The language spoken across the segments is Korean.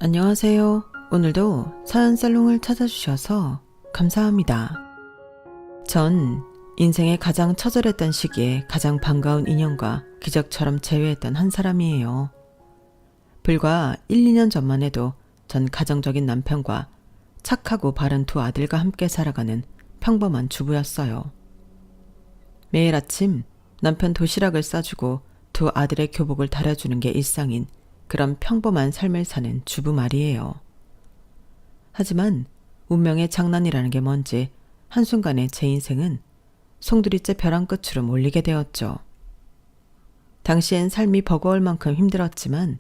안녕하세요. 오늘도 사연살롱을 찾아주셔서 감사합니다. 전 인생의 가장 처절했던 시기에 가장 반가운 인연과 기적처럼 재회했던 한 사람이에요. 불과 1, 2년 전만 해도 전 가정적인 남편과 착하고 바른 두 아들과 함께 살아가는 평범한 주부였어요. 매일 아침 남편 도시락을 싸주고 두 아들의 교복을 다려주는 게 일상인 그런 평범한 삶을 사는 주부 말이에요. 하지만 운명의 장난이라는 게 뭔지 한순간에 제 인생은 송두리째 벼랑 끝으로 몰리게 되었죠. 당시엔 삶이 버거울 만큼 힘들었지만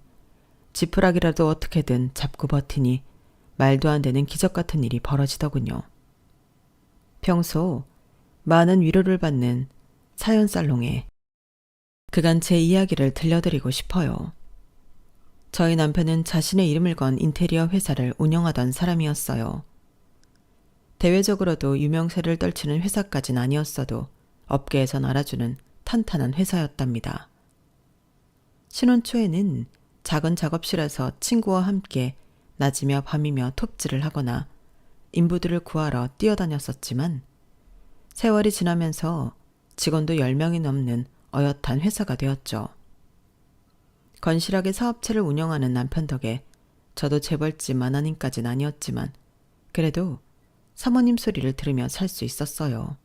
지푸라기라도 어떻게든 잡고 버티니 말도 안 되는 기적 같은 일이 벌어지더군요. 평소 많은 위로를 받는 사연살롱에 그간 제 이야기를 들려드리고 싶어요. 저희 남편은 자신의 이름을 건 인테리어 회사를 운영하던 사람이었어요. 대외적으로도 유명세를 떨치는 회사까진 아니었어도 업계에선 알아주는 탄탄한 회사였답니다. 신혼 초에는 작은 작업실에서 친구와 함께 낮이며 밤이며 톱질을 하거나 인부들을 구하러 뛰어다녔었지만 세월이 지나면서 직원도 10명이 넘는 어엿한 회사가 되었죠. 건실하게 사업체를 운영하는 남편 덕에 저도 재벌집 만화님까진 아니었지만 그래도 사모님 소리를 들으며 살 수 있었어요.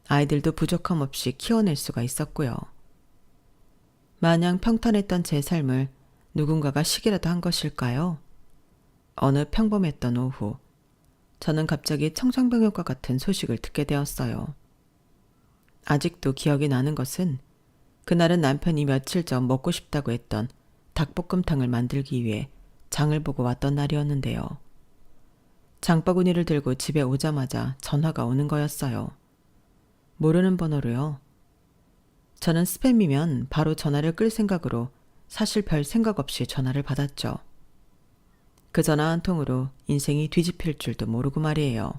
아이들도 부족함 없이 키워낼 수가 있었고요. 마냥 평탄했던 제 삶을 누군가가 시기라도 한 것일까요? 어느 평범했던 오후, 저는 갑자기 청정병력과 같은 소식을 듣게 되었어요. 아직도 기억이 나는 것은 그날은 남편이 며칠 전 먹고 싶다고 했던 닭볶음탕을 만들기 위해 장을 보고 왔던 날이었는데요. 장바구니를 들고 집에 오자마자 전화가 오는 거였어요. 모르는 번호로요. 저는 스팸이면 바로 전화를 끌 생각으로 사실 별 생각 없이 전화를 받았죠. 그 전화 한 통으로 인생이 뒤집힐 줄도 모르고 말이에요.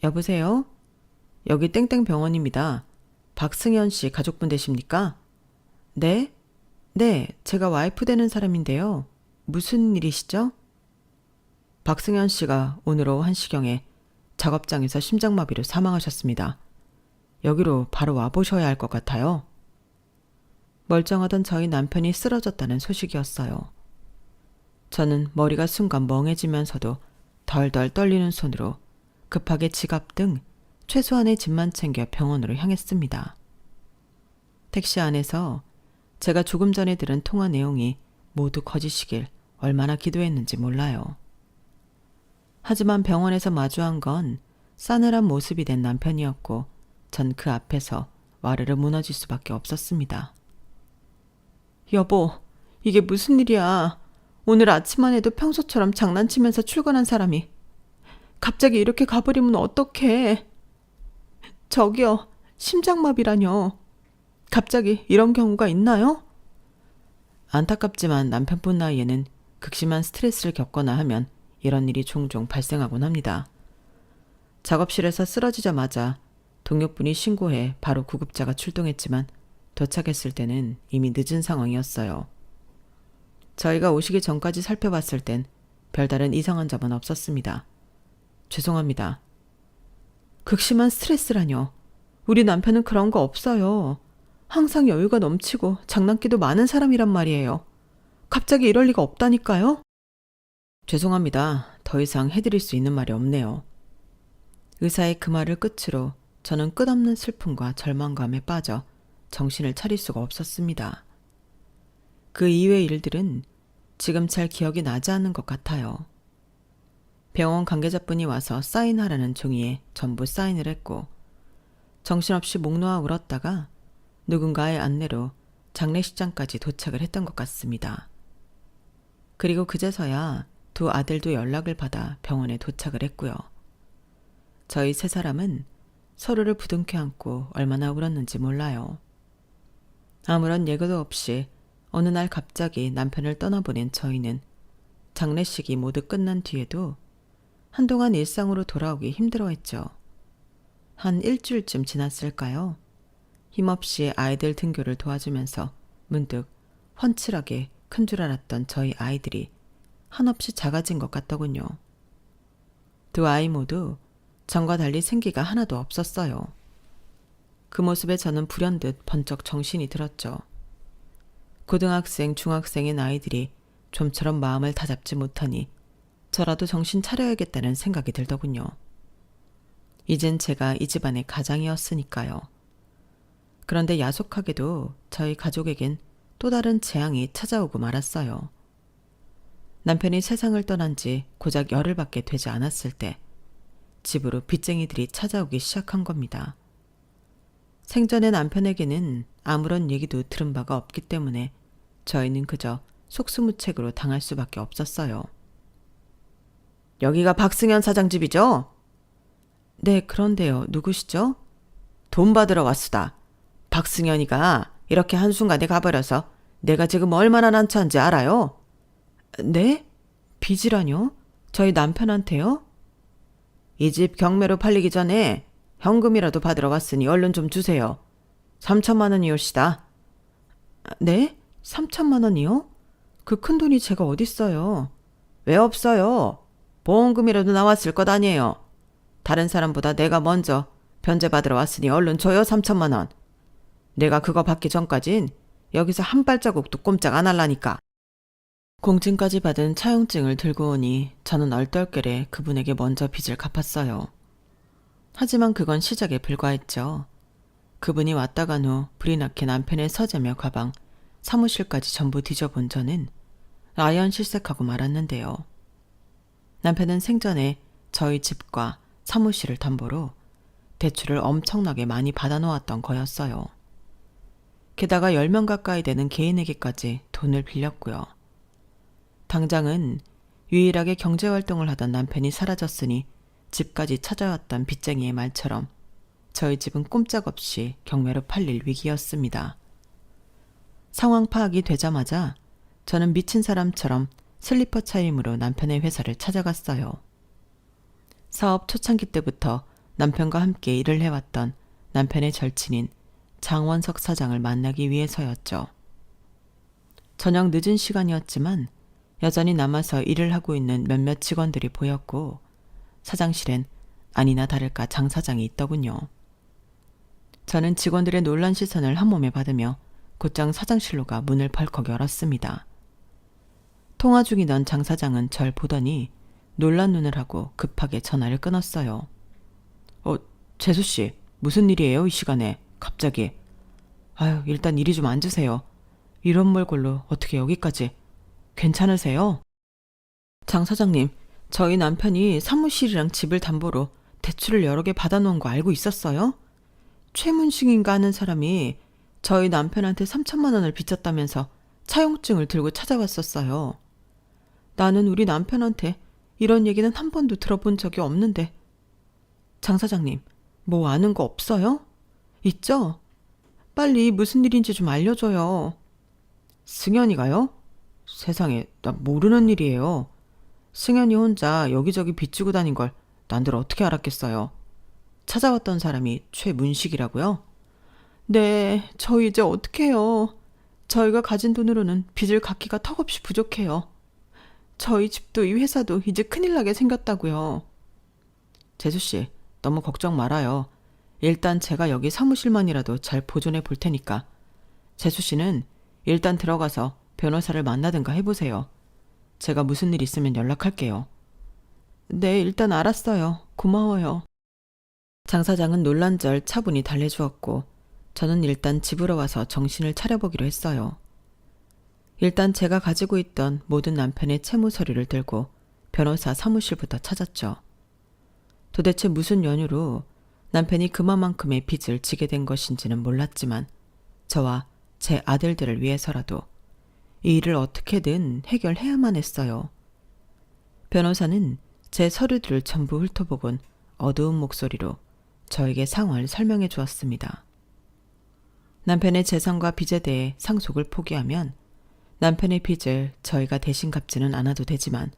여보세요? 여기 땡땡병원입니다. 박승현 씨 가족분 되십니까? 네? 네, 제가 와이프 되는 사람인데요. 무슨 일이시죠? 박승현 씨가 오늘 오후 1시경에 작업장에서 심장마비로 사망하셨습니다. 여기로 바로 와보셔야 할 것 같아요. 멀쩡하던 저희 남편이 쓰러졌다는 소식이었어요. 저는 머리가 순간 멍해지면서도 덜덜 떨리는 손으로 급하게 지갑 등 최소한의 짐만 챙겨 병원으로 향했습니다. 택시 안에서 제가 조금 전에 들은 통화 내용이 모두 거짓이길 얼마나 기도했는지 몰라요. 하지만 병원에서 마주한 건 싸늘한 모습이 된 남편이었고 전 그 앞에서 와르르 무너질 수밖에 없었습니다. 여보, 이게 무슨 일이야. 오늘 아침만 해도 평소처럼 장난치면서 출근한 사람이 갑자기 이렇게 가버리면 어떡해. 저기요, 심장마비라뇨. 갑자기 이런 경우가 있나요? 안타깝지만 남편분 나이에는 극심한 스트레스를 겪거나 하면 이런 일이 종종 발생하곤 합니다. 작업실에서 쓰러지자마자 동료분이 신고해 바로 구급차가 출동했지만 도착했을 때는 이미 늦은 상황이었어요. 저희가 오시기 전까지 살펴봤을 땐 별다른 이상한 점은 없었습니다. 죄송합니다. 극심한 스트레스라뇨. 우리 남편은 그런 거 없어요. 항상 여유가 넘치고 장난기도 많은 사람이란 말이에요. 갑자기 이럴 리가 없다니까요? 죄송합니다. 더 이상 해드릴 수 있는 말이 없네요. 의사의 그 말을 끝으로 저는 끝없는 슬픔과 절망감에 빠져 정신을 차릴 수가 없었습니다. 그 이후의 일들은 지금 잘 기억이 나지 않는 것 같아요. 병원 관계자분이 와서 사인하라는 종이에 전부 사인을 했고 정신없이 목 놓아 울었다가 누군가의 안내로 장례식장까지 도착을 했던 것 같습니다. 그리고 그제서야 두 아들도 연락을 받아 병원에 도착을 했고요. 저희 세 사람은 서로를 부둥켜 안고 얼마나 울었는지 몰라요. 아무런 예고도 없이 어느 날 갑자기 남편을 떠나보낸 저희는 장례식이 모두 끝난 뒤에도 한동안 일상으로 돌아오기 힘들어했죠. 한 일주일쯤 지났을까요? 힘없이 아이들 등교를 도와주면서 문득 훤칠하게 큰 줄 알았던 저희 아이들이 한없이 작아진 것 같더군요. 두 아이 모두 전과 달리 생기가 하나도 없었어요. 그 모습에 저는 불현듯 번쩍 정신이 들었죠. 고등학생, 중학생인 아이들이 좀처럼 마음을 다잡지 못하니 저라도 정신 차려야겠다는 생각이 들더군요. 이젠 제가 이 집안의 가장이었으니까요. 그런데 야속하게도 저희 가족에겐 또 다른 재앙이 찾아오고 말았어요. 남편이 세상을 떠난 지 고작 열흘밖에 되지 않았을 때 집으로 빚쟁이들이 찾아오기 시작한 겁니다. 생전에 남편에게는 아무런 얘기도 들은 바가 없기 때문에 저희는 그저 속수무책으로 당할 수밖에 없었어요. 여기가 박승현 사장 집이죠? 네, 그런데요. 누구시죠? 돈 받으러 왔수다. 박승현이가 이렇게 한순간에 가버려서 내가 지금 얼마나 난처한지 알아요? 네? 빚이라뇨? 저희 남편한테요? 이 집 경매로 팔리기 전에 현금이라도 받으러 왔으니 얼른 좀 주세요. 3천만 원이올시다. 네? 3천만 원이요? 그 큰돈이 제가 어딨어요? 왜 없어요? 보험금이라도 나왔을 것 아니에요. 다른 사람보다 내가 먼저 변제 받으러 왔으니 얼른 줘요. 3천만 원. 내가 그거 받기 전까진 여기서 한 발자국도 꼼짝 안 할라니까. 공증까지 받은 차용증을 들고 오니 저는 얼떨결에 그분에게 먼저 빚을 갚았어요. 하지만 그건 시작에 불과했죠. 그분이 왔다 간 후 불이 나게 남편의 서재며 가방, 사무실까지 전부 뒤져본 저는 아연실색하고 말았는데요. 남편은 생전에 저희 집과 사무실을 담보로 대출을 엄청나게 많이 받아놓았던 거였어요. 게다가 10명 가까이 되는 개인에게까지 돈을 빌렸고요. 당장은 유일하게 경제활동을 하던 남편이 사라졌으니 집까지 찾아왔던 빚쟁이의 말처럼 저희 집은 꼼짝없이 경매로 팔릴 위기였습니다. 상황 파악이 되자마자 저는 미친 사람처럼 슬리퍼 차림으로 남편의 회사를 찾아갔어요. 사업 초창기 때부터 남편과 함께 일을 해왔던 남편의 절친인 장원석 사장을 만나기 위해서였죠. 저녁 늦은 시간이었지만 여전히 남아서 일을 하고 있는 몇몇 직원들이 보였고 사장실엔 아니나 다를까 장 사장이 있더군요. 저는 직원들의 놀란 시선을 한몸에 받으며 곧장 사장실로 가 문을 벌컥 열었습니다. 통화 중이던 장 사장은 절 보더니 놀란 눈을 하고 급하게 전화를 끊었어요. 재수씨, 무슨 일이에요 이 시간에 갑자기. 아유, 일단 이리 좀 앉으세요. 이런 몰골로 어떻게 여기까지. 괜찮으세요? 장 사장님, 저희 남편이 사무실이랑 집을 담보로 대출을 여러 개 받아놓은 거 알고 있었어요? 최문식인가 하는 사람이 저희 남편한테 3천만 원을 빚졌다면서 차용증을 들고 찾아왔었어요. 나는 우리 남편한테 이런 얘기는 한 번도 들어본 적이 없는데. 장 사장님, 뭐 아는 거 없어요? 있죠? 빨리 무슨 일인지 좀 알려줘요. 승현이가요? 세상에, 나 모르는 일이에요. 승현이 혼자 여기저기 빚지고 다닌 걸 난들 어떻게 알았겠어요. 찾아왔던 사람이 최문식이라고요? 네, 저 이제 어떡해요. 저희가 가진 돈으로는 빚을 갚기가 턱없이 부족해요. 저희 집도 이 회사도 이제 큰일 나게 생겼다고요. 재수씨, 너무 걱정 말아요. 일단 제가 여기 사무실만이라도 잘 보존해 볼 테니까 재수씨는 일단 들어가서 변호사를 만나든가 해보세요. 제가 무슨 일 있으면 연락할게요. 네, 일단 알았어요. 고마워요. 장 사장은 놀란절 차분히 달래주었고 저는 일단 집으로 와서 정신을 차려보기로 했어요. 일단 제가 가지고 있던 모든 남편의 채무 서류를 들고 변호사 사무실부터 찾았죠. 도대체 무슨 연유로 남편이 그만큼의 빚을 지게 된 것인지는 몰랐지만 저와 제 아들들을 위해서라도 이 일을 어떻게든 해결해야만 했어요. 변호사는 제 서류들을 전부 훑어보곤 어두운 목소리로 저에게 상황을 설명해 주었습니다. 남편의 재산과 빚에 대해 상속을 포기하면 남편의 빚을 저희가 대신 갚지는 않아도 되지만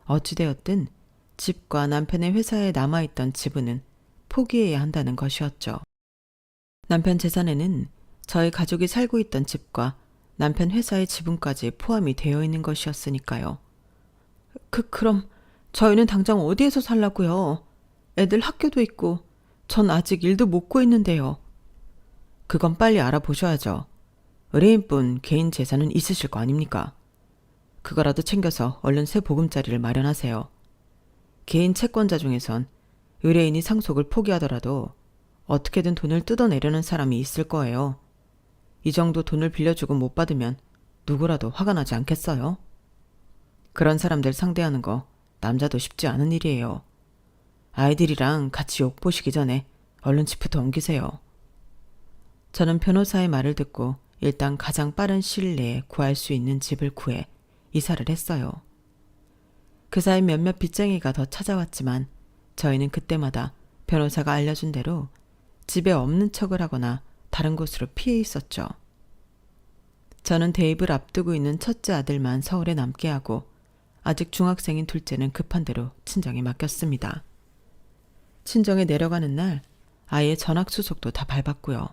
어찌되었든 집과 남편의 회사에 남아있던 지분은 포기해야 한다는 것이었죠. 남편 재산에는 저희 가족이 살고 있던 집과 남편 회사의 지분까지 포함이 되어 있는 것이었으니까요. 그럼 저희는 당장 어디에서 살라고요? 애들 학교도 있고 전 아직 일도 못 구했는데요. 그건 빨리 알아보셔야죠. 의뢰인분 개인 재산은 있으실 거 아닙니까? 그거라도 챙겨서 얼른 새 보금자리를 마련하세요. 개인 채권자 중에선 의뢰인이 상속을 포기하더라도 어떻게든 돈을 뜯어내려는 사람이 있을 거예요. 이 정도 돈을 빌려주고 못 받으면 누구라도 화가 나지 않겠어요? 그런 사람들 상대하는 거 남자도 쉽지 않은 일이에요. 아이들이랑 같이 욕 보시기 전에 얼른 집부터 옮기세요. 저는 변호사의 말을 듣고 일단 가장 빠른 시일 내에 구할 수 있는 집을 구해 이사를 했어요. 그 사이 몇몇 빚쟁이가 더 찾아왔지만 저희는 그때마다 변호사가 알려준 대로 집에 없는 척을 하거나 다른 곳으로 피해 있었죠. 저는 대입을 앞두고 있는 첫째 아들만 서울에 남게 하고 아직 중학생인 둘째는 급한 대로 친정에 맡겼습니다. 친정에 내려가는 날 아예 전학수속도 다 밟았고요.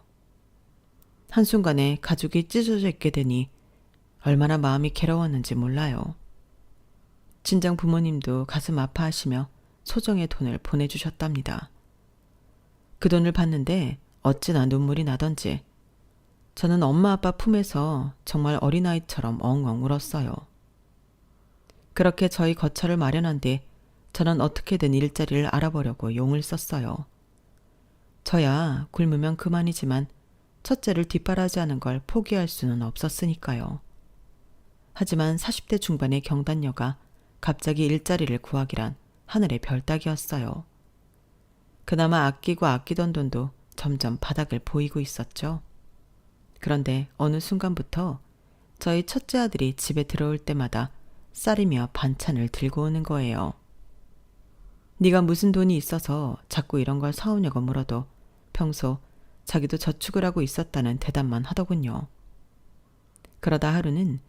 한순간에 가족이 찢어져 있게 되니 얼마나 마음이 괴로웠는지 몰라요. 친정 부모님도 가슴 아파하시며 소정의 돈을 보내주셨답니다. 그 돈을 받는데 어찌나 눈물이 나던지 저는 엄마 아빠 품에서 정말 어린아이처럼 엉엉 울었어요. 그렇게 저희 거처를 마련한 뒤 저는 어떻게든 일자리를 알아보려고 용을 썼어요. 저야 굶으면 그만이지만 첫째를 뒷바라지하는 걸 포기할 수는 없었으니까요. 하지만 40대 중반의 경단녀가 갑자기 일자리를 구하기란 하늘의 별 따기였어요. 그나마 아끼고 아끼던 돈도 점점 바닥을 보이고 있었죠. 그런데 어느 순간부터 저희 첫째 아들이 집에 들어올 때마다 쌀이며 반찬을 들고 오는 거예요. 네가 무슨 돈이 있어서 자꾸 이런 걸 사오냐고 물어도 평소 자기도 저축을 하고 있었다는 대답만 하더군요. 그러다 하루는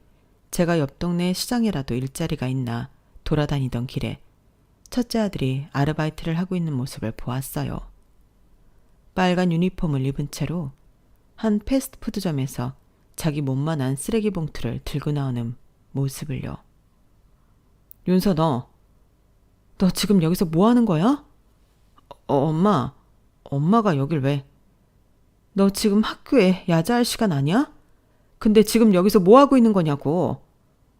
제가 옆 동네 시장이라도 일자리가 있나 돌아다니던 길에 첫째 아들이 아르바이트를 하고 있는 모습을 보았어요. 빨간 유니폼을 입은 채로 한 패스트푸드점에서 자기 몸만한 쓰레기 봉투를 들고 나오는 모습을요. 윤서 너 지금 여기서 뭐 하는 거야? 엄마가 여길 왜? 너 지금 학교에 야자할 시간 아니야? 근데 지금 여기서 뭐 하고 있는 거냐고.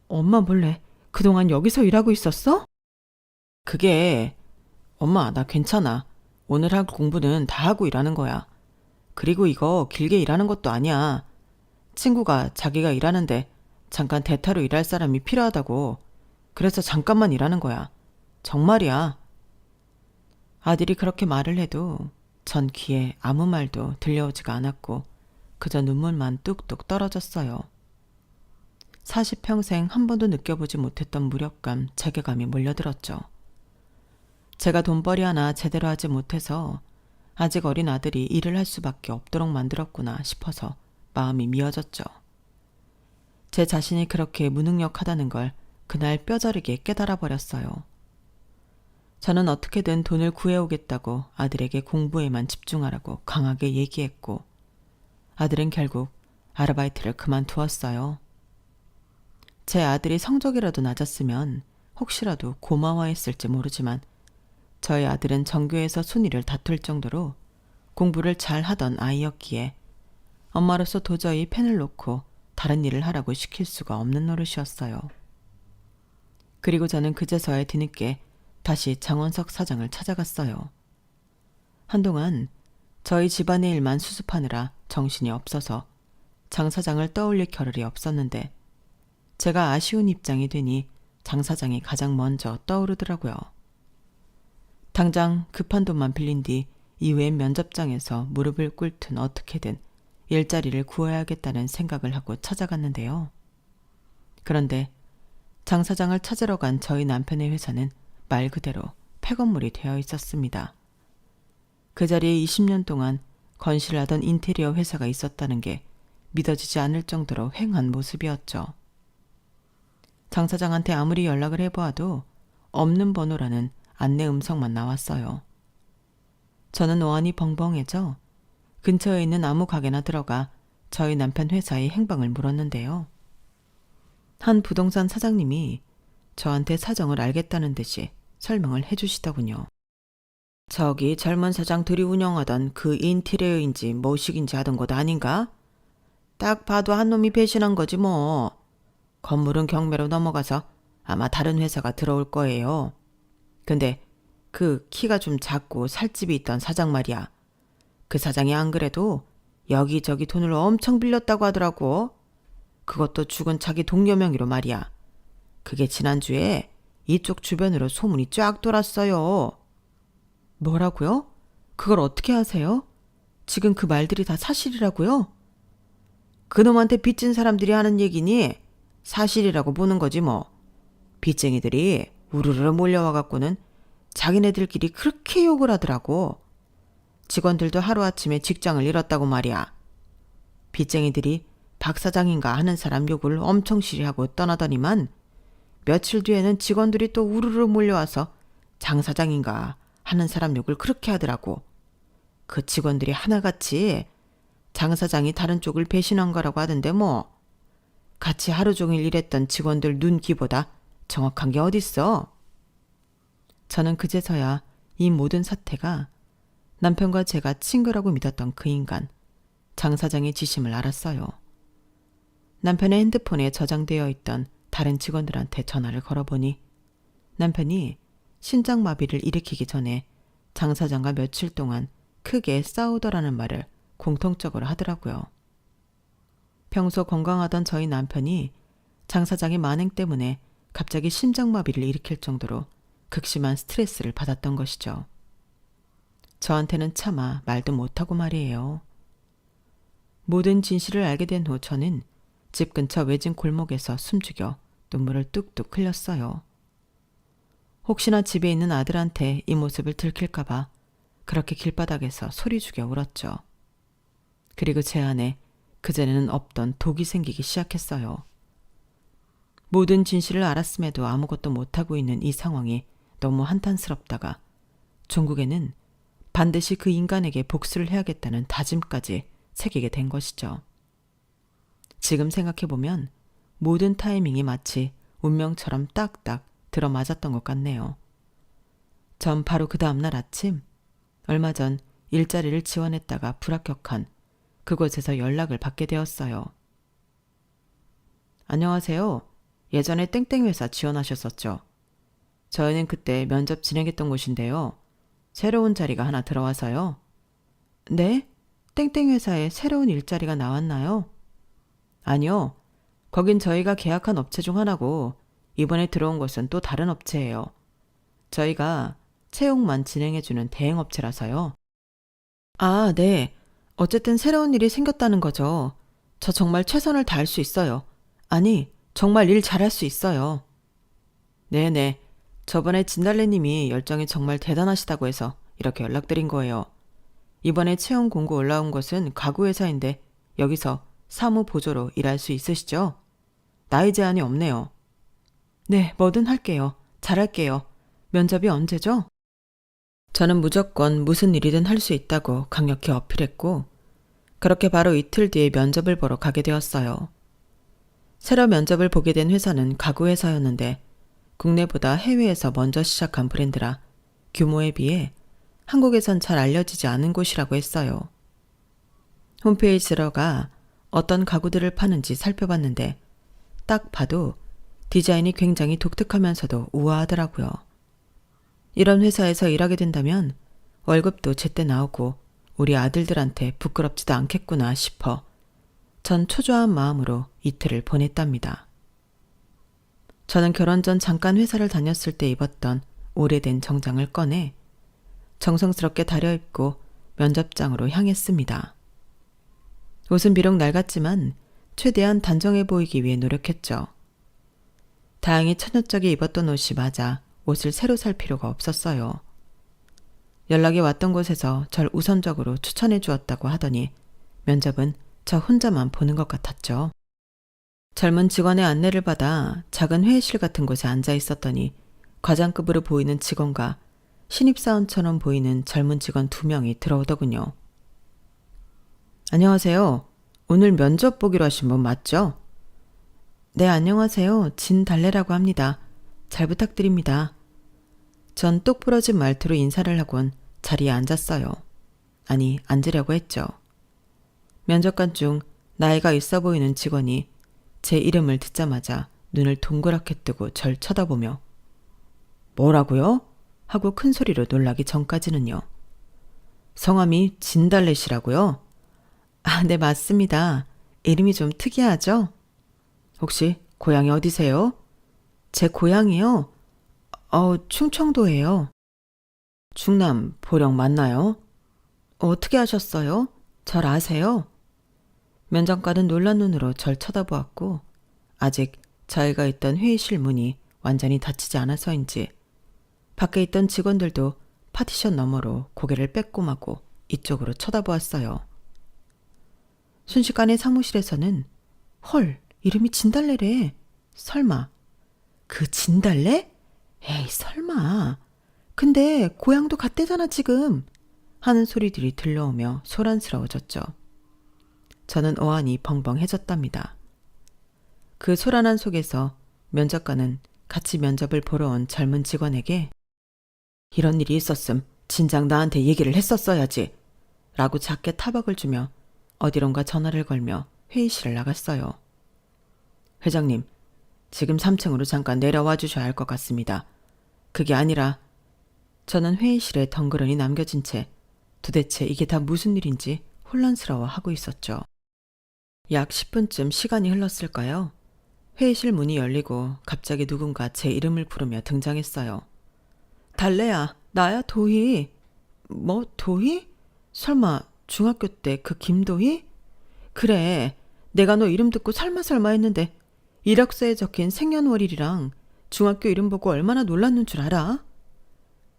엄마 몰래 그동안 여기서 일하고 있었어? 엄마 나 괜찮아. 오늘 할 공부는 다 하고 일하는 거야. 그리고 이거 길게 일하는 것도 아니야. 친구가 자기가 일하는데 잠깐 대타로 일할 사람이 필요하다고. 그래서 잠깐만 일하는 거야. 정말이야. 아들이 그렇게 말을 해도 전 귀에 아무 말도 들려오지가 않았고 그저 눈물만 뚝뚝 떨어졌어요. 40평생 한 번도 느껴보지 못했던 무력감, 자괴감이 몰려들었죠. 제가 돈벌이 하나 제대로 하지 못해서 아직 어린 아들이 일을 할 수밖에 없도록 만들었구나 싶어서 마음이 미어졌죠. 제 자신이 그렇게 무능력하다는 걸 그날 뼈저리게 깨달아 버렸어요. 저는 어떻게든 돈을 구해오겠다고 아들에게 공부에만 집중하라고 강하게 얘기했고 아들은 결국 아르바이트를 그만두었어요. 제 아들이 성적이라도 낮았으면 혹시라도 고마워했을지 모르지만 저희 아들은 전교에서 순위를 다툴 정도로 공부를 잘 하던 아이였기에 엄마로서 도저히 펜을 놓고 다른 일을 하라고 시킬 수가 없는 노릇이었어요. 그리고 저는 그제서야 뒤늦게 다시 장원석 사장을 찾아갔어요. 한동안 저희 집안의 일만 수습하느라 정신이 없어서 장 사장을 떠올릴 겨를이 없었는데 제가 아쉬운 입장이 되니 장 사장이 가장 먼저 떠오르더라고요. 당장 급한 돈만 빌린 뒤 이후엔 면접장에서 무릎을 꿇든 어떻게든 일자리를 구해야겠다는 생각을 하고 찾아갔는데요. 그런데 장 사장을 찾으러 간 저희 남편의 회사는 말 그대로 폐건물이 되어 있었습니다. 그 자리에 20년 동안 건실하던 인테리어 회사가 있었다는 게 믿어지지 않을 정도로 휑한 모습이었죠. 장 사장한테 아무리 연락을 해보아도 없는 번호라는 안내 음성만 나왔어요. 저는 어안이 벙벙해져 근처에 있는 아무 가게나 들어가 저희 남편 회사의 행방을 물었는데요. 한 부동산 사장님이 저한테 사정을 알겠다는 듯이 설명을 해주시더군요. 저기 젊은 사장들이 운영하던 그 인테리어인지 뭐식인지 하던 곳 아닌가? 딱 봐도 한 놈이 배신한 거지 뭐. 건물은 경매로 넘어가서 아마 다른 회사가 들어올 거예요. 근데 그 키가 좀 작고 살집이 있던 사장 말이야. 그 사장이 안 그래도 여기저기 돈을 엄청 빌렸다고 하더라고. 그것도 죽은 자기 동료 명의로 말이야. 그게 지난주에 이쪽 주변으로 소문이 쫙 돌았어요. 뭐라고요? 그걸 어떻게 아세요? 지금 그 말들이 다 사실이라고요? 그놈한테 빚진 사람들이 하는 얘기니 사실이라고 보는 거지 뭐. 빚쟁이들이 우르르 몰려와갖고는 자기네들끼리 그렇게 욕을 하더라고. 직원들도 하루아침에 직장을 잃었다고 말이야. 빚쟁이들이 박 사장인가 하는 사람 욕을 엄청 시리하고 떠나더니만 며칠 뒤에는 직원들이 또 우르르 몰려와서 장 사장인가 하는 사람 욕을 그렇게 하더라고. 그 직원들이 하나같이 장 사장이 다른 쪽을 배신한 거라고 하던데 뭐. 같이 하루 종일 일했던 직원들 눈기보다 정확한 게 어딨어. 저는 그제서야 이 모든 사태가 남편과 제가 친구라고 믿었던 그 인간, 장 사장의 지심을 알았어요. 남편의 핸드폰에 저장되어 있던 다른 직원들한테 전화를 걸어보니 남편이 심장마비를 일으키기 전에 장 사장과 며칠 동안 크게 싸우더라는 말을 공통적으로 하더라고요. 평소 건강하던 저희 남편이 장 사장의 만행 때문에 갑자기 심장마비를 일으킬 정도로 극심한 스트레스를 받았던 것이죠. 저한테는 차마 말도 못하고 말이에요. 모든 진실을 알게 된 후 저는 집 근처 외진 골목에서 숨죽여 눈물을 뚝뚝 흘렸어요. 혹시나 집에 있는 아들한테 이 모습을 들킬까봐 그렇게 길바닥에서 소리 죽여 울었죠. 그리고 제 안에 그전에는 없던 독이 생기기 시작했어요. 모든 진실을 알았음에도 아무것도 못하고 있는 이 상황이 너무 한탄스럽다가 종국에는 반드시 그 인간에게 복수를 해야겠다는 다짐까지 새기게 된 것이죠. 지금 생각해보면 모든 타이밍이 마치 운명처럼 딱딱 들어맞았던 것 같네요. 전 바로 그 다음날 아침 얼마 전 일자리를 지원했다가 불합격한 그곳에서 연락을 받게 되었어요. 안녕하세요. 예전에 땡땡 회사 지원하셨었죠? 저희는 그때 면접 진행했던 곳인데요. 새로운 자리가 하나 들어와서요. 네? 땡땡 회사에 새로운 일자리가 나왔나요? 아니요. 거긴 저희가 계약한 업체 중 하나고 이번에 들어온 것은 또 다른 업체예요. 저희가 채용만 진행해주는 대행업체라서요. 아, 네. 어쨌든 새로운 일이 생겼다는 거죠. 저 정말 최선을 다할 수 있어요. 아니, 정말 일 잘할 수 있어요. 네네. 저번에 진달래님이 열정이 정말 대단하시다고 해서 이렇게 연락드린 거예요. 이번에 채용 공고 올라온 곳은 가구회사인데 여기서 사무보조로 일할 수 있으시죠? 나이 제한이 없네요. 네, 뭐든 할게요. 잘할게요. 면접이 언제죠? 저는 무조건 무슨 일이든 할 수 있다고 강력히 어필했고 그렇게 바로 이틀 뒤에 면접을 보러 가게 되었어요. 새로 면접을 보게 된 회사는 가구회사였는데 국내보다 해외에서 먼저 시작한 브랜드라 규모에 비해 한국에선 잘 알려지지 않은 곳이라고 했어요. 홈페이지 들어가 어떤 가구들을 파는지 살펴봤는데 딱 봐도 디자인이 굉장히 독특하면서도 우아하더라고요. 이런 회사에서 일하게 된다면 월급도 제때 나오고 우리 아들들한테 부끄럽지도 않겠구나 싶어 전 초조한 마음으로 이틀을 보냈답니다. 저는 결혼 전 잠깐 회사를 다녔을 때 입었던 오래된 정장을 꺼내 정성스럽게 다려입고 면접장으로 향했습니다. 옷은 비록 낡았지만 최대한 단정해 보이기 위해 노력했죠. 다행히 처녀적에 입었던 옷이 맞아 옷을 새로 살 필요가 없었어요. 연락이 왔던 곳에서 절 우선적으로 추천해 주었다고 하더니 면접은 저 혼자만 보는 것 같았죠. 젊은 직원의 안내를 받아 작은 회의실 같은 곳에 앉아 있었더니 과장급으로 보이는 직원과 신입사원처럼 보이는 젊은 직원 2명이 들어오더군요. 안녕하세요. 오늘 면접 보기로 하신 분 맞죠? 네, 안녕하세요. 진달래라고 합니다. 잘 부탁드립니다. 전 똑부러진 말투로 인사를 하곤 자리에 앉았어요. 아니, 앉으려고 했죠. 면접관 중 나이가 있어 보이는 직원이 제 이름을 듣자마자 눈을 동그랗게 뜨고 절 쳐다보며 뭐라고요? 하고 큰 소리로 놀라기 전까지는요. 성함이 진달래시라고요? 아, 네, 맞습니다. 이름이 좀 특이하죠? 혹시 고향이 어디세요? 제 고향이요? 충청도예요. 충남 보령 맞나요? 어떻게 아셨어요? 절 아세요? 면접관은 놀란 눈으로 절 쳐다보았고 아직 저희가 있던 회의실 문이 완전히 닫히지 않아서인지 밖에 있던 직원들도 파티션 너머로 고개를 빼꼼하고 이쪽으로 쳐다보았어요. 순식간에 사무실에서는 헐, 이름이 진달래래. 설마 그 진달래? 에이, 설마. 근데 고향도 같대잖아 지금. 하는 소리들이 들려오며 소란스러워졌죠. 저는 어안이 벙벙해졌답니다. 그 소란한 속에서 면접관은 같이 면접을 보러 온 젊은 직원에게 이런 일이 있었음 진작 나한테 얘기를 했었어야지 라고 작게 타박을 주며 어디론가 전화를 걸며 회의실을 나갔어요. 회장님, 지금 3층으로 잠깐 내려와 주셔야 할 것 같습니다. 그게 아니라 저는 회의실에 덩그러니 남겨진 채 도대체 이게 다 무슨 일인지 혼란스러워하고 있었죠. 약 10분쯤 시간이 흘렀을까요? 회의실 문이 열리고 갑자기 누군가 제 이름을 부르며 등장했어요. 달래야, 나야 도희. 뭐 도희? 설마 중학교 때 그 김도희? 그래, 내가 너 이름 듣고 설마 했는데 이력서에 적힌 생년월일이랑 중학교 이름 보고 얼마나 놀랐는 줄 알아?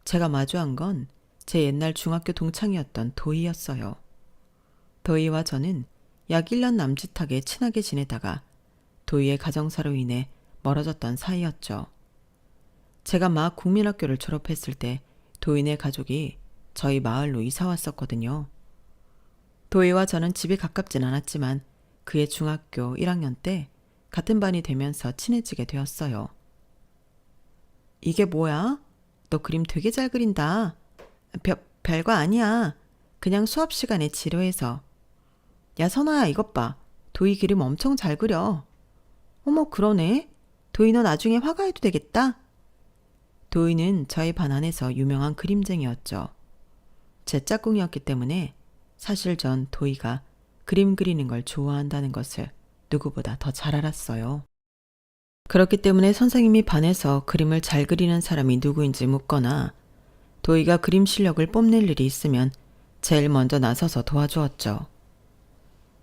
제가 마주한 건 제 옛날 중학교 동창이었던 도희였어요. 도희와 저는 약 1년 남짓하게 친하게 지내다가 도희의 가정사로 인해 멀어졌던 사이였죠. 제가 막 국민학교를 졸업했을 때 도희네 가족이 저희 마을로 이사 왔었거든요. 도희와 저는 집이 가깝진 않았지만 그의 중학교 1학년 때 같은 반이 되면서 친해지게 되었어요. 이게 뭐야? 너 그림 되게 잘 그린다. 별거 아니야. 그냥 수업 시간에 지루해서. 야, 선아야, 이것 봐. 도희 그림 엄청 잘 그려. 어머, 그러네. 도희 너 나중에 화가해도 되겠다. 도희는 저희 반 안에서 유명한 그림쟁이였죠. 제 짝꿍이었기 때문에 사실 전 도희가 그림 그리는 걸 좋아한다는 것을 누구보다 더 잘 알았어요. 그렇기 때문에 선생님이 반에서 그림을 잘 그리는 사람이 누구인지 묻거나 도희가 그림 실력을 뽐낼 일이 있으면 제일 먼저 나서서 도와주었죠.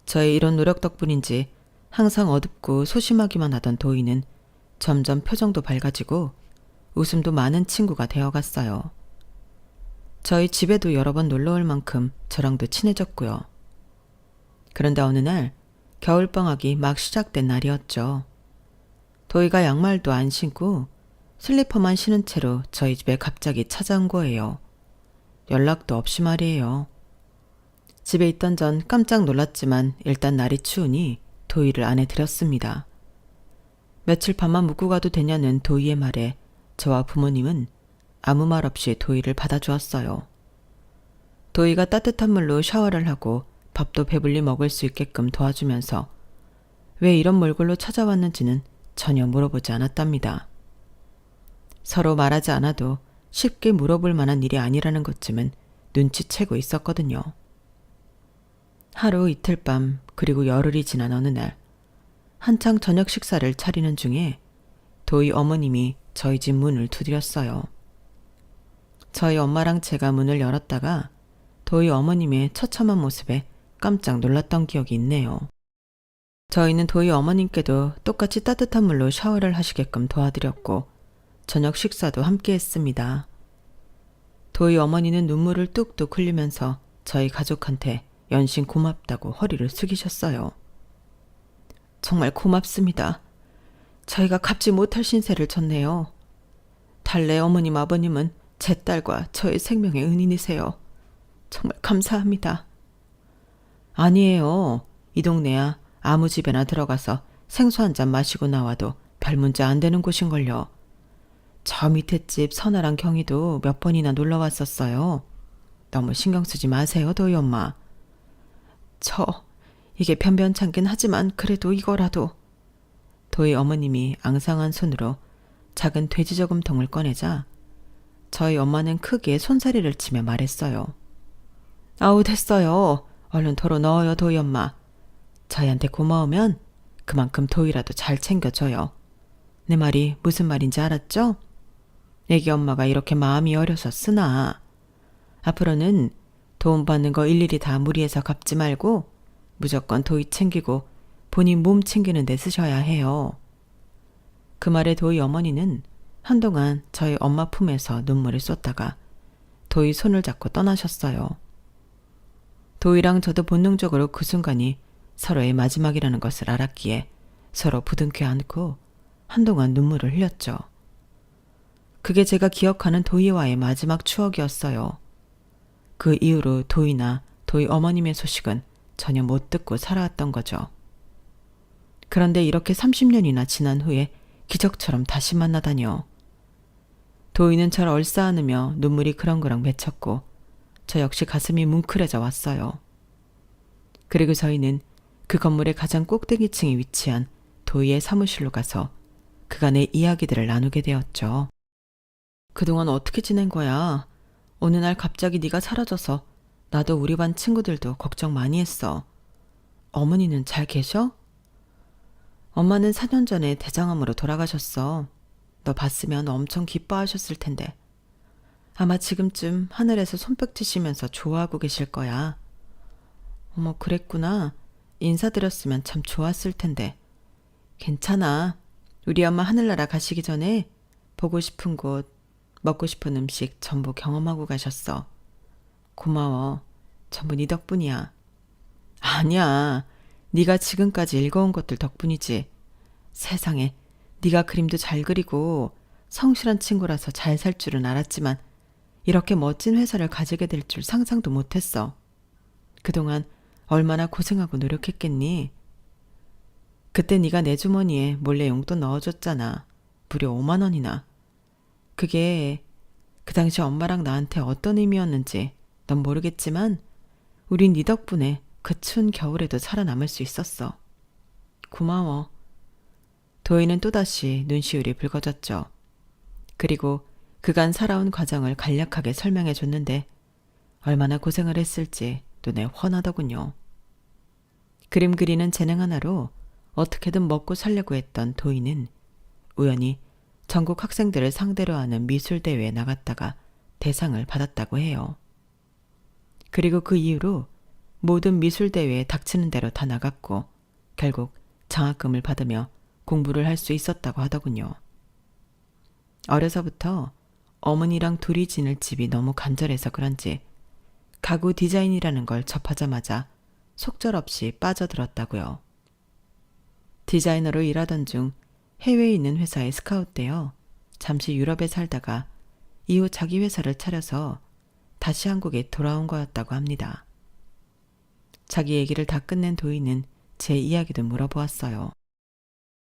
저의 이런 노력 덕분인지 항상 어둡고 소심하기만 하던 도희는 점점 표정도 밝아지고 웃음도 많은 친구가 되어갔어요. 저희 집에도 여러 번 놀러올 만큼 저랑도 친해졌고요. 그런데 어느 날 겨울방학이 막 시작된 날이었죠. 도희가 양말도 안 신고 슬리퍼만 신은 채로 저희 집에 갑자기 찾아온 거예요. 연락도 없이 말이에요. 집에 있던 전 깜짝 놀랐지만 일단 날이 추우니 도희를 안에 들였습니다. 며칠 밤만 묵고 가도 되냐는 도희의 말에 저와 부모님은 아무 말 없이 도희를 받아주었어요. 도희가 따뜻한 물로 샤워를 하고 밥도 배불리 먹을 수 있게끔 도와주면서 왜 이런 몰골로 찾아왔는지는 전혀 물어보지 않았답니다. 서로 말하지 않아도 쉽게 물어볼 만한 일이 아니라는 것쯤은 눈치채고 있었거든요. 하루 이틀 밤 그리고 열흘이 지난 어느 날 한창 저녁 식사를 차리는 중에 도희 어머님이 저희 집 문을 두드렸어요. 저희 엄마랑 제가 문을 열었다가 도희 어머님의 처참한 모습에 깜짝 놀랐던 기억이 있네요. 저희는 도희 어머님께도 똑같이 따뜻한 물로 샤워를 하시게끔 도와드렸고 저녁 식사도 함께 했습니다. 도희 어머니는 눈물을 뚝뚝 흘리면서 저희 가족한테 연신 고맙다고 허리를 숙이셨어요. 정말 고맙습니다. 저희가 갚지 못할 신세를 졌네요. 달래 어머님 아버님은 제 딸과 저의 생명의 은인이세요. 정말 감사합니다. 아니에요. 이 동네야 아무 집에나 들어가서 생수 한 잔 마시고 나와도 별 문제 안 되는 곳인걸요. 저 밑에 집 선아랑 경희도 몇 번이나 놀러 왔었어요. 너무 신경 쓰지 마세요, 도희 엄마. 이게 변변찮긴 하지만 그래도 이거라도. 도희 어머님이 앙상한 손으로 작은 돼지 저금통을 꺼내자 저희 엄마는 크게 손사리를 치며 말했어요. 아우 됐어요. 얼른 도로 넣어요, 도희 엄마. 저희한테 고마우면 그만큼 도희라도 잘 챙겨줘요. 내 말이 무슨 말인지 알았죠? 애기 엄마가 이렇게 마음이 어려서 쓰나. 앞으로는 도움 받는 거 일일이 다 무리해서 갚지 말고 무조건 도희 챙기고 본인 몸 챙기는 데 쓰셔야 해요. 그 말에 도희 어머니는 한동안 저희 엄마 품에서 눈물을 쏟다가 도희 손을 잡고 떠나셨어요. 도희랑 저도 본능적으로 그 순간이 서로의 마지막이라는 것을 알았기에 서로 부둥켜 안고 한동안 눈물을 흘렸죠. 그게 제가 기억하는 도희와의 마지막 추억이었어요. 그 이후로 도희나 도희 어머님의 소식은 전혀 못 듣고 살아왔던 거죠. 그런데 이렇게 30년이나 지난 후에 기적처럼 다시 만나다니요. 도희는 저를 얼싸안으며 눈물이 그렁그렁 맺혔고 저 역시 가슴이 뭉클해져 왔어요. 그리고 저희는 그 건물의 가장 꼭대기층에 위치한 도희의 사무실로 가서 그간의 이야기들을 나누게 되었죠. 그동안 어떻게 지낸 거야? 어느 날 갑자기 네가 사라져서 나도 우리 반 친구들도 걱정 많이 했어. 어머니는 잘 계셔? 엄마는 4년 전에 대장암으로 돌아가셨어. 너 봤으면 엄청 기뻐하셨을 텐데. 아마 지금쯤 하늘에서 손뼉 치시면서 좋아하고 계실 거야. 어머, 그랬구나. 인사드렸으면 참 좋았을 텐데. 괜찮아. 우리 엄마 하늘나라 가시기 전에 보고 싶은 곳, 먹고 싶은 음식 전부 경험하고 가셨어. 고마워. 전부 네 덕분이야. 아니야. 네가 지금까지 읽어온 것들 덕분이지. 세상에, 네가 그림도 잘 그리고 성실한 친구라서 잘 살 줄은 알았지만 이렇게 멋진 회사를 가지게 될 줄 상상도 못했어. 그동안 얼마나 고생하고 노력했겠니? 그때 네가 내 주머니에 몰래 용돈 넣어줬잖아. 무려 5만 원이나. 그게 그 당시 엄마랑 나한테 어떤 의미였는지 넌 모르겠지만 우린 네 덕분에 그 추운 겨울에도 살아남을 수 있었어. 고마워. 도희는 또다시 눈시울이 붉어졌죠. 그리고 그간 살아온 과정을 간략하게 설명해 줬는데 얼마나 고생을 했을지 눈에 훤하더군요. 그림 그리는 재능 하나로 어떻게든 먹고 살려고 했던 도희는 우연히 전국 학생들을 상대로 하는 미술대회에 나갔다가 대상을 받았다고 해요. 그리고 그 이후로 모든 미술대회에 닥치는 대로 다 나갔고 결국 장학금을 받으며 공부를 할 수 있었다고 하더군요. 어려서부터 어머니랑 둘이 지낼 집이 너무 간절해서 그런지 가구 디자인이라는 걸 접하자마자 속절없이 빠져들었다고요. 디자이너로 일하던 중 해외에 있는 회사에 스카웃되어 잠시 유럽에 살다가 이후 자기 회사를 차려서 다시 한국에 돌아온 거였다고 합니다. 자기 얘기를 다 끝낸 도희는 제 이야기도 물어보았어요.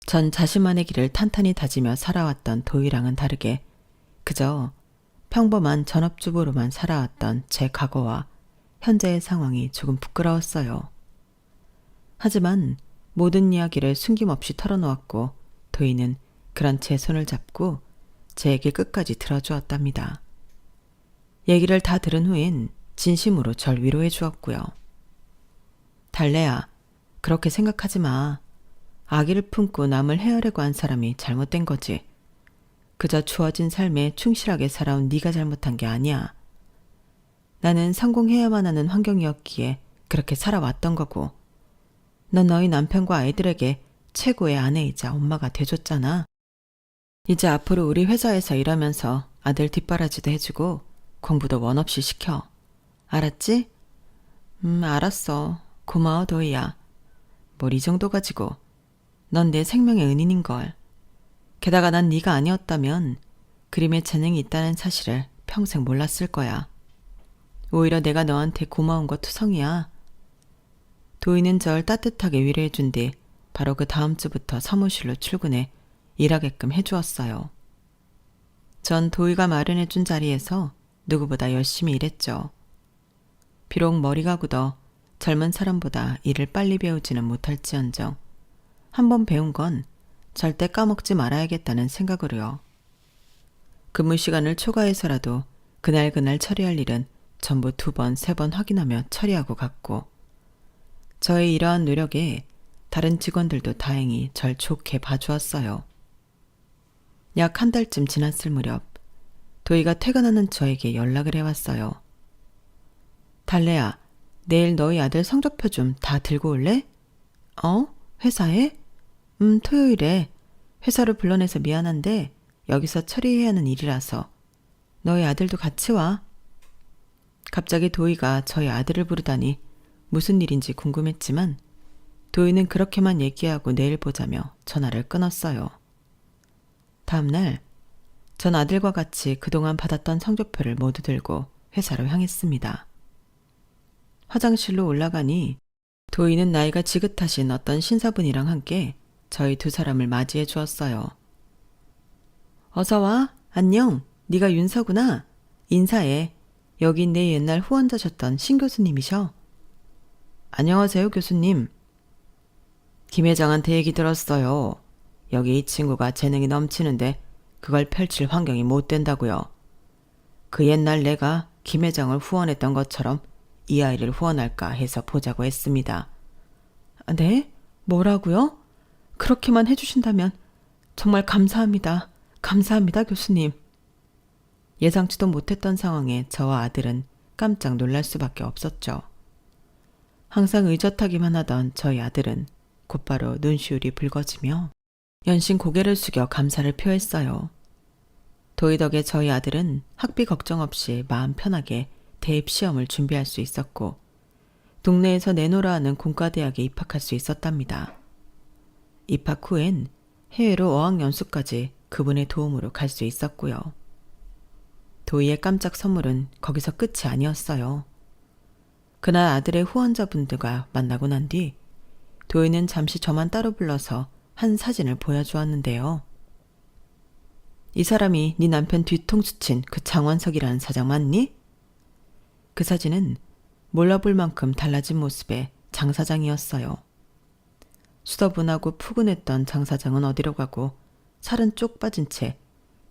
전 자신만의 길을 탄탄히 다지며 살아왔던 도희랑은 다르게 그저 평범한 전업주부로만 살아왔던 제 과거와 현재의 상황이 조금 부끄러웠어요. 하지만 모든 이야기를 숨김없이 털어놓았고 도희는 그런 제 손을 잡고 제 얘기 끝까지 들어주었답니다. 얘기를 다 들은 후엔 진심으로 절 위로해 주었고요. 달래야, 그렇게 생각하지 마. 아기를 품고 남을 헤아려고 한 사람이 잘못된 거지. 그저 주어진 삶에 충실하게 살아온 네가 잘못한 게 아니야. 나는 성공해야만 하는 환경이었기에 그렇게 살아왔던 거고 넌 너희 남편과 아이들에게 최고의 아내이자 엄마가 돼줬잖아. 이제 앞으로 우리 회사에서 일하면서 아들 뒷바라지도 해주고 공부도 원 없이 시켜. 알았지? 알았어. 고마워 도희야. 뭘 이 정도 가지고. 넌 내 생명의 은인인걸. 게다가 난 네가 아니었다면 그림에 재능이 있다는 사실을 평생 몰랐을 거야. 오히려 내가 너한테 고마운 거 투성이야. 도희는 절 따뜻하게 위로해준 뒤 바로 그 다음 주부터 사무실로 출근해 일하게끔 해주었어요. 전 도희가 마련해준 자리에서 누구보다 열심히 일했죠. 비록 머리가 굳어 젊은 사람보다 일을 빨리 배우지는 못할지언정 한번 배운 건 절대 까먹지 말아야겠다는 생각으로요. 근무 시간을 초과해서라도 그날 처리할 일은 전부 2번, 3번 확인하며 처리하고 갔고 저의 이러한 노력에 다른 직원들도 다행히 절 좋게 봐주었어요. 약 한 달쯤 지났을 무렵 도희가 퇴근하는 저에게 연락을 해왔어요. 달래야, 내일 너희 아들 성적표 좀 다 들고 올래? 회사에? 토요일에. 회사로 불러내서 미안한데 여기서 처리해야 하는 일이라서 너희 아들도 같이 와. 갑자기 도희가 저희 아들을 부르다니 무슨 일인지 궁금했지만 도희는 그렇게만 얘기하고 내일 보자며 전화를 끊었어요. 다음 날 전 아들과 같이 그동안 받았던 성적표를 모두 들고 회사로 향했습니다. 화장실로 올라가니 도희는 나이가 지긋하신 어떤 신사분이랑 함께 저희 2사람을 맞이해 주었어요. 어서 와. 안녕. 네가 윤서구나. 인사해. 여긴 내 옛날 후원자셨던 신 교수님이셔. 안녕하세요, 교수님. 김 회장한테 얘기 들었어요. 여기 이 친구가 재능이 넘치는데 그걸 펼칠 환경이 못 된다고요. 그 옛날 내가 김 회장을 후원했던 것처럼 이 아이를 후원할까 해서 보자고 했습니다. 네? 뭐라고요? 그렇게만 해주신다면 정말 감사합니다. 감사합니다, 교수님. 예상치도 못했던 상황에 저와 아들은 깜짝 놀랄 수밖에 없었죠. 항상 의젓하기만 하던 저희 아들은 곧바로 눈시울이 붉어지며 연신 고개를 숙여 감사를 표했어요. 도희 덕에 저희 아들은 학비 걱정 없이 마음 편하게 대입 시험을 준비할 수 있었고 동네에서 내노라 하는 공과대학에 입학할 수 있었답니다. 입학 후엔 해외로 어학연수까지 그분의 도움으로 갈 수 있었고요. 도희의 깜짝 선물은 거기서 끝이 아니었어요. 그날 아들의 후원자분들과 만나고 난 뒤 도희는 잠시 저만 따로 불러서 한 사진을 보여주었는데요. 이 사람이 네 남편 뒤통수 친 그 장원석이라는 사장 맞니? 그 사진은 몰라볼 만큼 달라진 모습의 장 사장이었어요. 수더분하고 푸근했던 장 사장은 어디로 가고 살은 쪽 빠진 채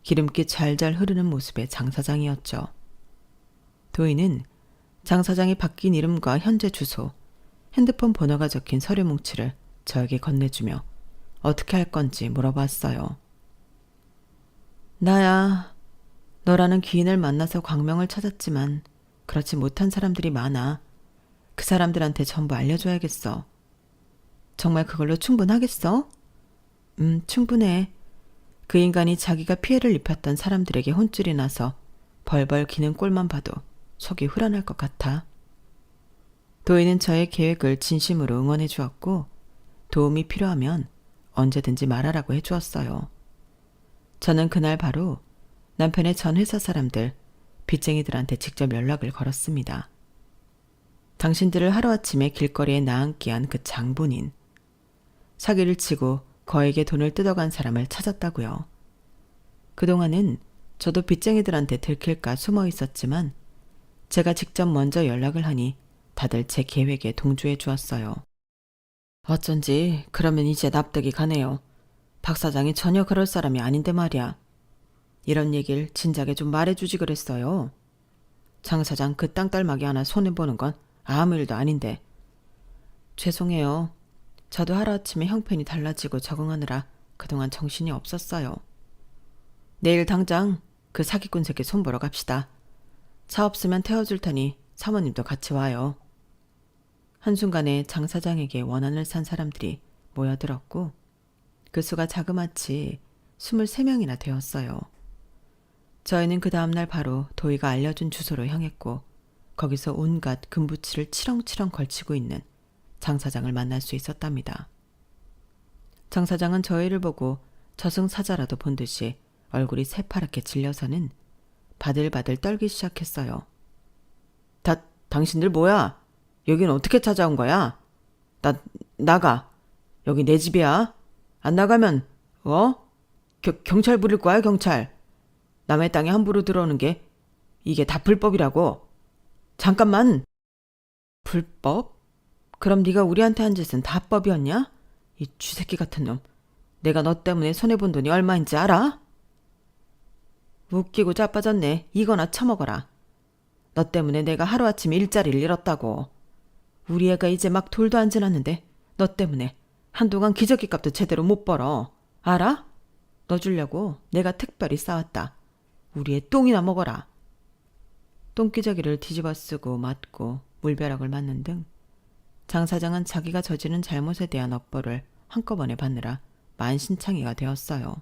기름기 잘잘 흐르는 모습의 장 사장이었죠. 도희는 장 사장이 바뀐 이름과 현재 주소, 핸드폰 번호가 적힌 서류 뭉치를 저에게 건네주며 어떻게 할 건지 물어봤어요. 나야, 너라는 귀인을 만나서 광명을 찾았지만 그렇지 못한 사람들이 많아. 그 사람들한테 전부 알려줘야겠어. 정말 그걸로 충분하겠어? 충분해. 그 인간이 자기가 피해를 입혔던 사람들에게 혼쭐이 나서 벌벌 기는 꼴만 봐도 속이 후련할 것 같아. 도희는 저의 계획을 진심으로 응원해 주었고 도움이 필요하면 언제든지 말하라고 해주었어요. 저는 그날 바로 남편의 전 회사 사람들, 빚쟁이들한테 직접 연락을 걸었습니다. 당신들을 하루아침에 길거리에 나앉게 한 그 장본인. 사기를 치고 거액의 돈을 뜯어간 사람을 찾았다고요. 그동안은 저도 빚쟁이들한테 들킬까 숨어 있었지만 제가 직접 먼저 연락을 하니 다들 제 계획에 동조해 주었어요. 어쩐지 그러면 이제 납득이 가네요. 박 사장이 전혀 그럴 사람이 아닌데 말이야. 이런 얘기를 진작에 좀 말해주지 그랬어요. 장 사장 그 땅딸막이 하나 손해보는 건 아무 일도 아닌데. 죄송해요. 저도 하루아침에 형편이 달라지고 적응하느라 그동안 정신이 없었어요. 내일 당장 그 사기꾼 새끼 손보러 갑시다. 차 없으면 태워줄 테니 사모님도 같이 와요. 한순간에 장 사장에게 원한을 산 사람들이 모여들었고 그 수가 자그마치 23명이나 되었어요. 저희는 그 다음날 바로 도희가 알려준 주소로 향했고 거기서 온갖 금부치를 치렁치렁 걸치고 있는 장 사장을 만날 수 있었답니다. 장 사장은 저희를 보고 저승사자라도 본 듯이 얼굴이 새파랗게 질려서는 바들바들 떨기 시작했어요. 당신들 뭐야? 여긴 어떻게 찾아온 거야? 나, 나가. 여기 내 집이야. 안 나가면, 경찰 부를 거야, 경찰. 남의 땅에 함부로 들어오는 게, 이게 다 불법이라고. 잠깐만. 불법? 그럼 네가 우리한테 한 짓은 다 법이었냐? 이 쥐새끼 같은 놈. 내가 너 때문에 손해본 돈이 얼마인지 알아? 웃기고 자빠졌네. 이거나 처먹어라. 너 때문에 내가 하루아침에 일자리를 잃었다고. 우리 애가 이제 막 돌도 안 지났는데 너 때문에 한동안 기저귀 값도 제대로 못 벌어. 알아? 너 주려고 내가 특별히 싸왔다. 우리 애 똥이나 먹어라. 똥기저귀를 뒤집어 쓰고 맞고 물벼락을 맞는 등 장 사장은 자기가 저지른 잘못에 대한 업보를 한꺼번에 받느라 만신창이가 되었어요.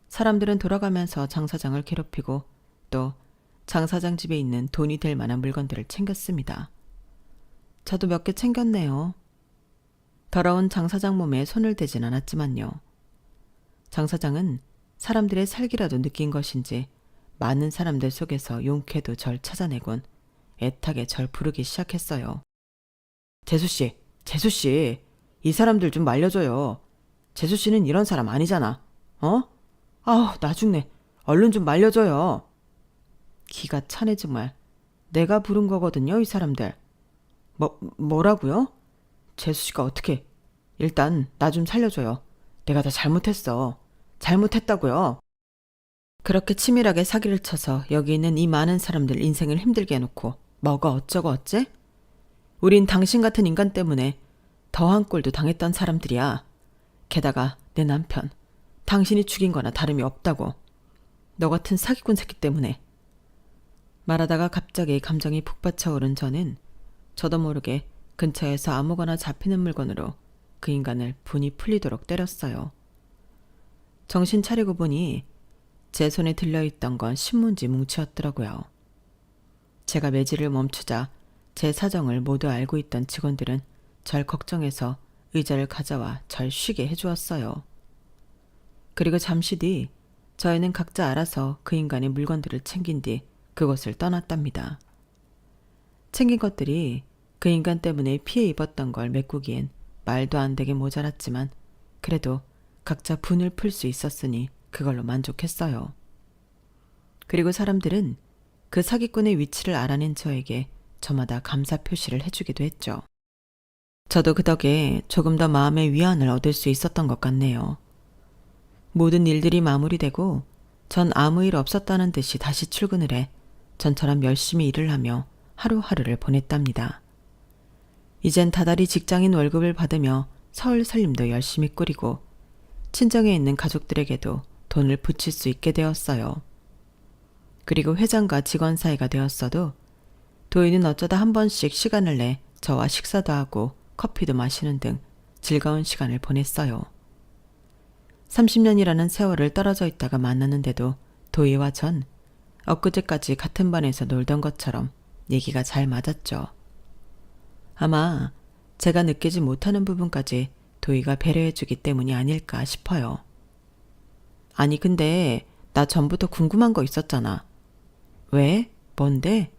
사람들은 돌아가면서 장 사장을 괴롭히고 또 장 사장 집에 있는 돈이 될 만한 물건들을 챙겼습니다. 저도 몇 개 챙겼네요. 더러운 장 사장 몸에 손을 대진 않았지만요. 장 사장은 사람들의 살기라도 느낀 것인지 많은 사람들 속에서 용케도 절 찾아내곤 애타게 절 부르기 시작했어요. 재수씨, 재수씨, 이 사람들 좀 말려줘요. 재수씨는 이런 사람 아니잖아. 아우, 나 죽네. 얼른 좀 말려줘요. 기가 차네 정말. 내가 부른 거거든요, 이 사람들. 뭐라고요? 재수씨가 어떻게? 일단 나 좀 살려줘요. 내가 다 잘못했어. 잘못했다고요. 그렇게 치밀하게 사기를 쳐서 여기 있는 이 많은 사람들 인생을 힘들게 해놓고 뭐가 어쩌고 어째? 우린 당신 같은 인간 때문에 더한 꼴도 당했던 사람들이야. 게다가 내 남편, 당신이 죽인 거나 다름이 없다고. 너 같은 사기꾼 새끼 때문에. 말하다가 갑자기 감정이 북받쳐오른 저도 모르게 근처에서 아무거나 잡히는 물건으로 그 인간을 분이 풀리도록 때렸어요. 정신 차리고 보니 제 손에 들려있던 건 신문지 뭉치였더라고요. 제가 매질을 멈추자 제 사정을 모두 알고 있던 직원들은 절 걱정해서 의자를 가져와 절 쉬게 해주었어요. 그리고 잠시 뒤 저희는 각자 알아서 그 인간의 물건들을 챙긴 뒤 그곳을 떠났답니다. 챙긴 것들이 그 인간 때문에 피해 입었던 걸 메꾸기엔 말도 안 되게 모자랐지만 그래도 각자 분을 풀 수 있었으니 그걸로 만족했어요. 그리고 사람들은 그 사기꾼의 위치를 알아낸 저에게 저마다 감사 표시를 해주기도 했죠. 저도 그 덕에 조금 더 마음의 위안을 얻을 수 있었던 것 같네요. 모든 일들이 마무리되고 전 아무 일 없었다는 듯이 다시 출근을 해 전처럼 열심히 일을 하며 하루하루를 보냈답니다. 이젠 다달이 직장인 월급을 받으며 서울 살림도 열심히 꾸리고 친정에 있는 가족들에게도 돈을 붙일 수 있게 되었어요. 그리고 회장과 직원 사이가 되었어도 도희는 어쩌다 한 번씩 시간을 내 저와 식사도 하고 커피도 마시는 등 즐거운 시간을 보냈어요. 30년이라는 세월을 떨어져 있다가 만났는데도 도희와 전 엊그제까지 같은 반에서 놀던 것처럼 얘기가 잘 맞았죠. 아마 제가 느끼지 못하는 부분까지 도희가 배려해주기 때문이 아닐까 싶어요. 아니 근데 나 전부터 궁금한 거 있었잖아. 왜? 뭔데?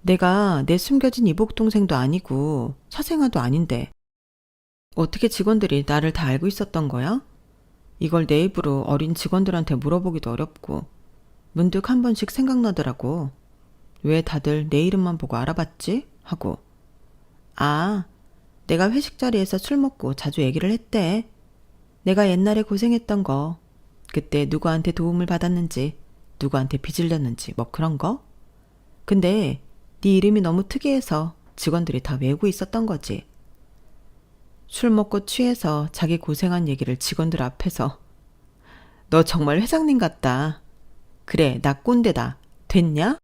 내가 내 숨겨진 이복동생도 아니고 사생아도 아닌데 어떻게 직원들이 나를 다 알고 있었던 거야? 이걸 내 입으로 어린 직원들한테 물어보기도 어렵고 문득 한 번씩 생각나더라고. 왜 다들 내 이름만 보고 알아봤지? 하고. 아, 내가 회식 자리에서 술 먹고 자주 얘기를 했대. 내가 옛날에 고생했던 거, 그때 누구한테 도움을 받았는지, 누구한테 빚을 졌는지 뭐 그런 거? 근데 네 이름이 너무 특이해서 직원들이 다 외우고 있었던 거지. 술 먹고 취해서 자기 고생한 얘기를 직원들 앞에서. 너 정말 회장님 같다. 그래, 나 꼰대다. 됐냐?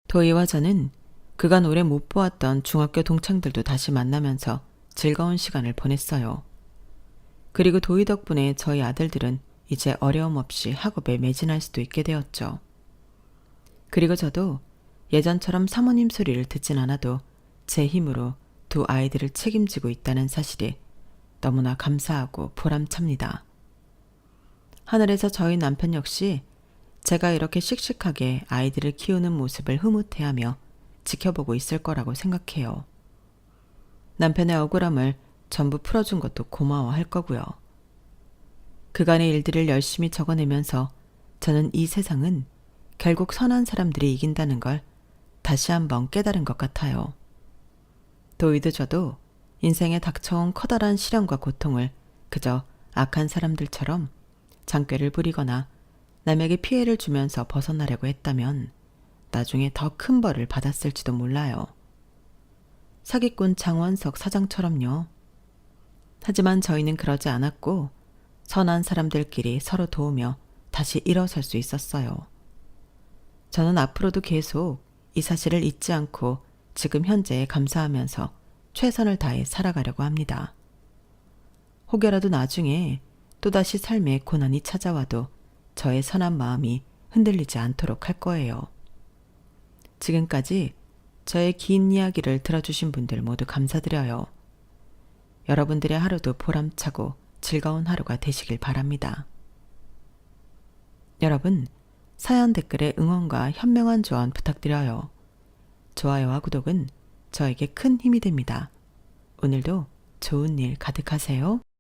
도희와 저는 그간 오래 못 보았던 중학교 동창들도 다시 만나면서 즐거운 시간을 보냈어요. 그리고 도희 덕분에 저희 아들들은 이제 어려움 없이 학업에 매진할 수도 있게 되었죠. 그리고 저도 예전처럼 사모님 소리를 듣진 않아도 제 힘으로 두 아이들을 책임지고 있다는 사실이 너무나 감사하고 보람찹니다. 하늘에서 저희 남편 역시 제가 이렇게 씩씩하게 아이들을 키우는 모습을 흐뭇해하며 지켜보고 있을 거라고 생각해요. 남편의 억울함을 전부 풀어준 것도 고마워할 거고요. 그간의 일들을 열심히 적어내면서 저는 이 세상은 결국 선한 사람들이 이긴다는 걸 다시 한번 깨달은 것 같아요. 도이드 저도 인생에 닥쳐온 커다란 시련과 고통을 그저 악한 사람들처럼 장꾀를 부리거나 남에게 피해를 주면서 벗어나려고 했다면 나중에 더 큰 벌을 받았을지도 몰라요. 사기꾼 장원석 사장처럼요. 하지만 저희는 그러지 않았고 선한 사람들끼리 서로 도우며 다시 일어설 수 있었어요. 저는 앞으로도 계속 이 사실을 잊지 않고 지금 현재에 감사하면서 최선을 다해 살아가려고 합니다. 혹여라도 나중에 또다시 삶에 고난이 찾아와도 저의 선한 마음이 흔들리지 않도록 할 거예요. 지금까지 저의 긴 이야기를 들어주신 분들 모두 감사드려요. 여러분들의 하루도 보람차고 즐거운 하루가 되시길 바랍니다. 여러분, 사연 댓글에 응원과 현명한 조언 부탁드려요. 좋아요와 구독은 저에게 큰 힘이 됩니다. 오늘도 좋은 일 가득하세요.